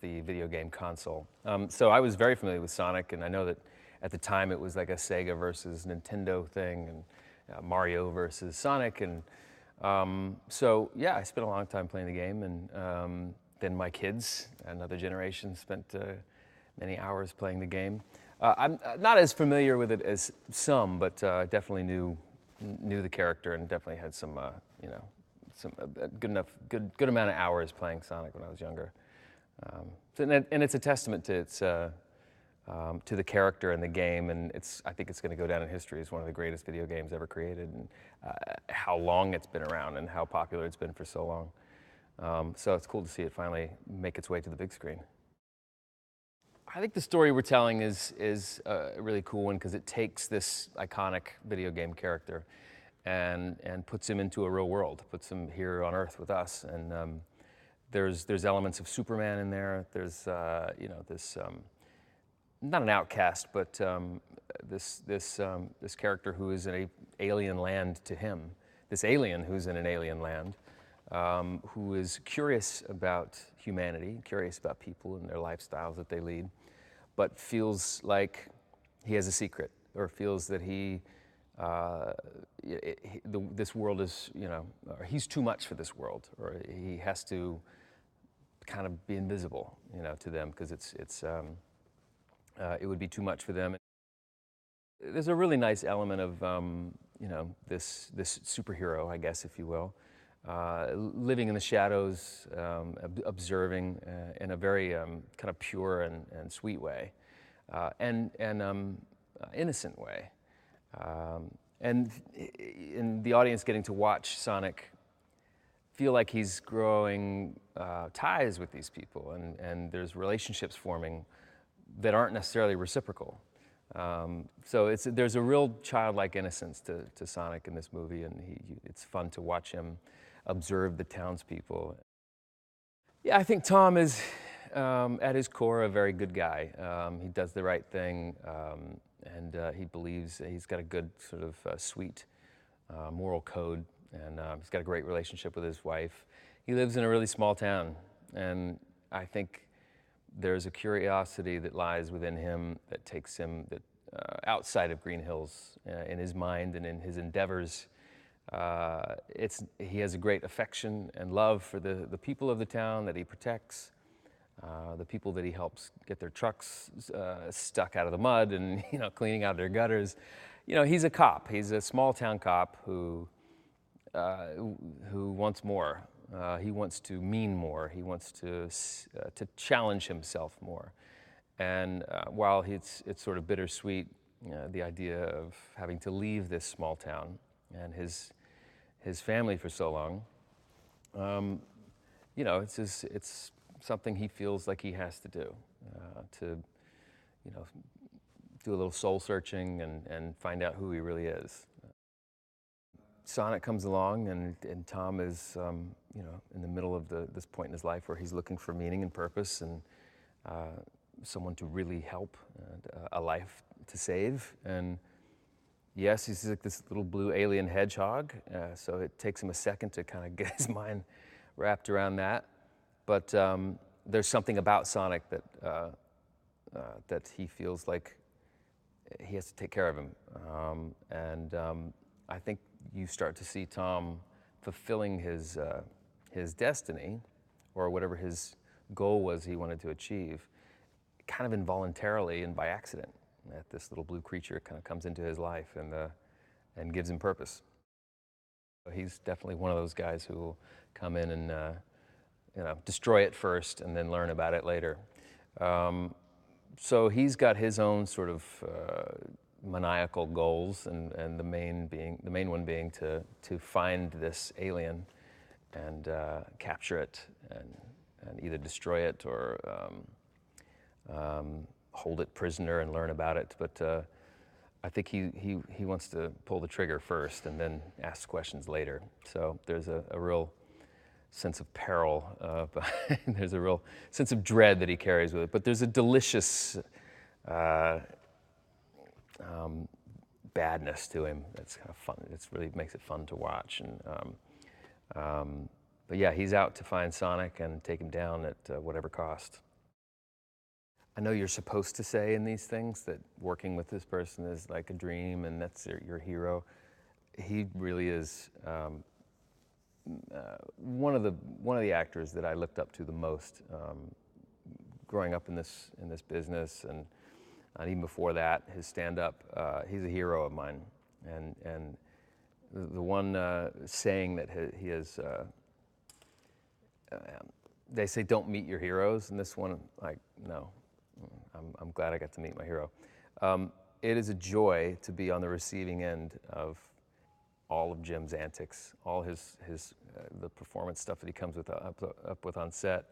the video game console. So I was very familiar with Sonic, and I know that at the time it was like a Sega versus Nintendo thing, and Mario versus Sonic, and so yeah, I spent a long time playing the game, and then my kids, another generation, spent many hours playing the game. I'm not as familiar with it as some, but definitely knew the character, and definitely had some, you know, some good amount of hours playing Sonic when I was younger. And it's a testament to its to the character in the game, and I think it's going to go down in history as one of the greatest video games ever created, and how long it's been around and how popular it's been for so long. So it's cool to see it finally make its way to the big screen. I think the story we're telling is a really cool one because it takes this iconic video game character and puts him into a real world, puts him here on Earth with us. And there's elements of Superman in there. There's you know, this not an outcast, but this character who is in an alien land to him. This alien who's in an alien land, who is curious about humanity, curious about people and their lifestyles that they lead, but feels like he has a secret, or feels that this world is, you know, or he's too much for this world, or he has to kind of be invisible, you know, to them, because it would be too much for them. There's a really nice element of, you know, this superhero, I guess, if you will, living in the shadows, observing in a very kind of pure and sweet way, and innocent way. And in the audience getting to watch Sonic feel like he's growing ties with these people, and there's relationships forming that aren't necessarily reciprocal. So there's a real childlike innocence to Sonic in this movie, and it's fun to watch him observe the townspeople. Yeah, I think Tom is, at his core, a very good guy. He does the right thing, and he believes he's got a good sort of sweet moral code, and he's got a great relationship with his wife. He lives in a really small town, and I think there's a curiosity that lies within him that takes him outside of Green Hills in his mind and in his endeavors. He has a great affection and love for the people of the town that he protects, the people that he helps get their trucks stuck out of the mud and, you know, cleaning out their gutters. You know, he's a cop. He's a small town cop who wants more. He wants to mean more. He wants to challenge himself more. And while it's sort of bittersweet, the idea of having to leave this small town and his family for so long, you know, it's something he feels like he has to do, to, you know, do a little soul searching and find out who he really is. Sonic comes along, and Tom is, you know, in the middle of this point in his life where he's looking for meaning and purpose, and someone to really help, and a life to save. And yes, he's like this little blue alien hedgehog, so it takes him a second to kind of get his mind wrapped around that. But there's something about Sonic that he feels like he has to take care of him. I think you start to see Tom fulfilling his destiny, or whatever his goal was he wanted to achieve, kind of involuntarily and by accident. That this little blue creature kind of comes into his life and gives him purpose. He's definitely one of those guys who will come in and you know, destroy it first and then learn about it later. So he's got his own sort of maniacal goals, and the main one being to find this alien and capture it and either destroy it or hold it prisoner and learn about it. But I think he wants to pull the trigger first and then ask questions later. So there's a real sense of peril, there's a real sense of dread that he carries with it. But there's a delicious badness to him that's kind of fun. It really makes it fun to watch. And but yeah, he's out to find Sonic and take him down at whatever cost. I know you're supposed to say in these things that working with this person is like a dream and that's your hero. He really is one of the actors that I looked up to the most growing up in this business, and even before that, his stand-up. He's a hero of mine, and the one saying that he has. They say don't meet your heroes, and this one, like, no, I'm glad I got to meet my hero. It is a joy to be on the receiving end of all of Jim's antics, all his the performance stuff that he comes up with on set.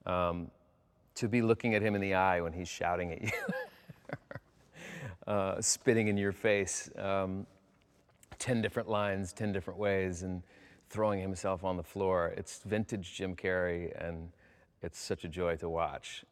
To be looking at him in the eye when he's shouting at you, spitting in your face, 10 different lines, 10 different ways, and throwing himself on the floor. It's vintage Jim Carrey, and it's such a joy to watch.